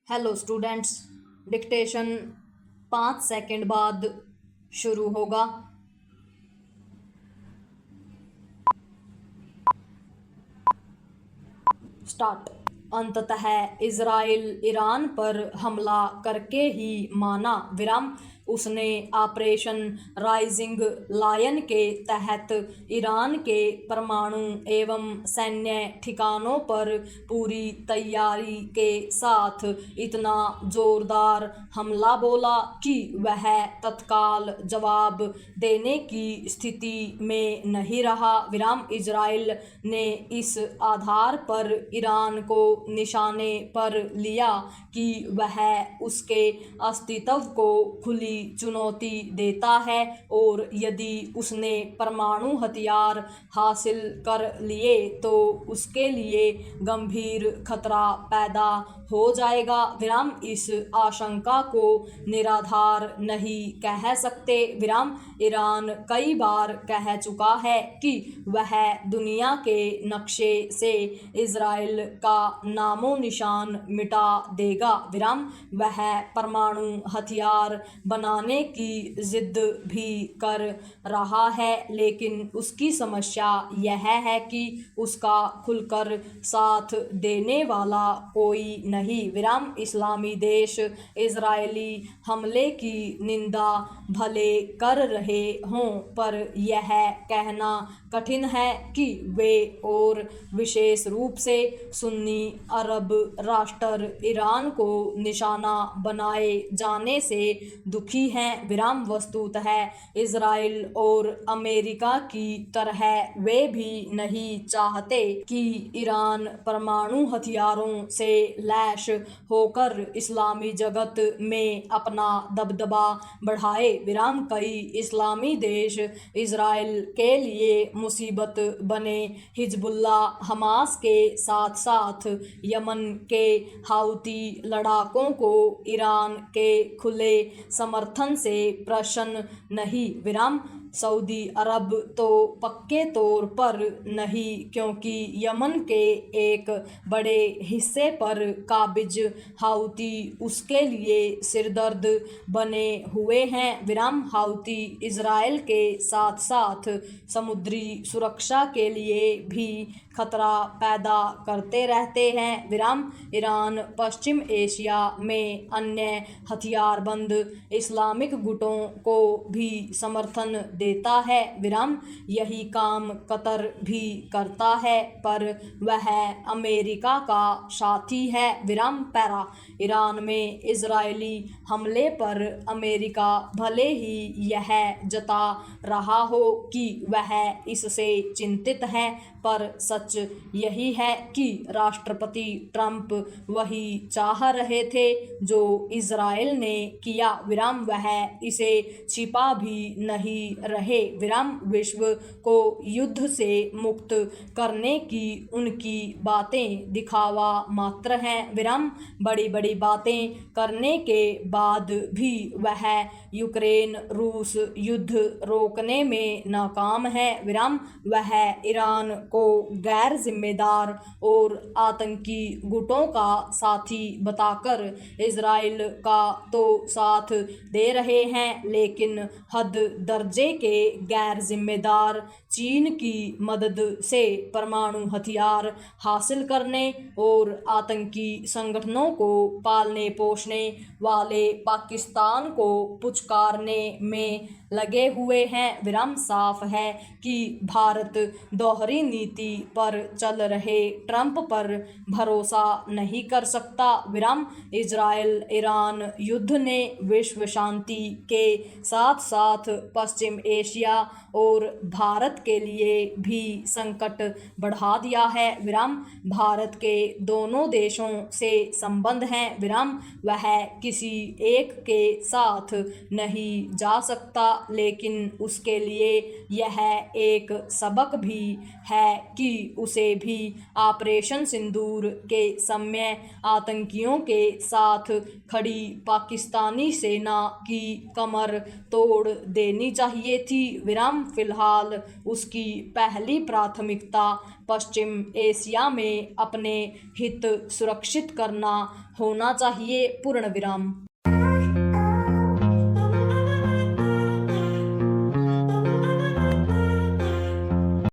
Hello students, dictation 5 second बाद शुरू होगा। स्टार्ट। अंततः इजराइल ईरान पर हमला करके ही माना विराम। उसने ऑपरेशन राइजिंग लायन के तहत ईरान के परमाणु एवं सैन्य ठिकानों पर पूरी तैयारी के साथ इतना जोरदार हमला बोला कि वह तत्काल जवाब देने की स्थिति में नहीं रहा विराम। इजराइल ने इस आधार पर ईरान को निशाने पर लिया कि वह उसके अस्तित्व को खुली चुनौती देता है और यदि उसने परमाणु हथियार हासिल कर लिए तो उसके लिए गंभीर खतरा पैदा हो जाएगा विराम। इस आशंका को निराधार नहीं कह सकते विराम। ईरान कई बार कह चुका है कि वह दुनिया के नक्शे से इजराइल का नामो निशान मिटा देगा विराम। वह परमाणु हथियार बनाने की जिद भी कर रहा है, लेकिन उसकी समस्या यह है कि उसका खुलकर साथ देने वाला कोई नहीं विराम। इस्लामी देश इजरायली हमले की निंदा भले कर रहे हों, पर यह कहना कठिन है कि वे और विशेष रूप से सुन्नी अरब राष्ट्र ईरान को निशाना बनाए जाने से दुखी हैं विराम। वस्तुतः इजराइल और अमेरिका की तरह वे भी नहीं चाहते कि ईरान परमाणु हथियारों से लैस होकर इस्लामी जगत में अपना दबदबा बढ़ाए विराम। कई इस्लामी देश इजराइल के लिए मुसीबत बने। हिजबुल्ला, हमास के साथ साथ यमन के हाउती लड़ाकों को ईरान के खुले समर्थन से प्रसन्न नहीं विराम। सऊदी अरब तो पक्के तौर पर नहीं, क्योंकि यमन के एक बड़े हिस्से पर काबिज हाउती उसके लिए सिरदर्द बने हुए हैं विराम। हाउती इजराइल के साथ साथ समुद्री सुरक्षा के लिए भी खतरा पैदा करते रहते हैं विराम। ईरान पश्चिम एशिया में अन्य हथियारबंद इस्लामिक गुटों को भी समर्थन देता है विराम। यही काम कतर भी करता है, पर वह अमेरिका का साथी है विराम। पैरा। ईरान में इजरायली हमले पर अमेरिका भले ही यह जता रहा हो कि वह इससे चिंतित है, पर सच यही है कि राष्ट्रपति ट्रंप वही चाह रहे थे जो इजराइल ने किया विराम। वह इसे छिपा भी नहीं रहे विराम। विश्व को युद्ध से मुक्त करने की उनकी बातें दिखावा मात्र हैं विराम। बड़ी बड़ी बातें करने के बाद भी वह यूक्रेन रूस युद्ध रोकने में नाकाम है विराम। वह ईरान को गैर जिम्मेदार और आतंकी गुटों का साथी बताकर इजराइल का तो साथ दे रहे हैं, लेकिन हद दर्जे के गैर जिम्मेदार चीन की मदद से परमाणु हथियार हासिल करने और आतंकी संगठनों को पालने पोषने वाले पाकिस्तान को पुचकारने में लगे हुए हैं विराम। साफ है कि भारत दोहरी नीति पर चल रहे ट्रंप पर भरोसा नहीं कर सकता विराम। इजराइल ईरान युद्ध ने विश्व शांति के साथ साथ पश्चिम एशिया और भारत के लिए भी संकट बढ़ा दिया है विराम। भारत के दोनों देशों से संबंध हैं विराम। वह किसी एक के साथ नहीं जा सकता लेकिन उसके लिए यह एक सबक भी है कि उसे भी ऑपरेशन सिंदूर के समय आतंकियों के साथ खड़ी पाकिस्तानी सेना की कमर तोड़ देनी चाहिए थी। विराम फिलहाल उसकी पहली प्राथमिकता पश्चिम एशिया में अपने हित सुरक्षित करना होना चाहिए। पूर्ण विराम।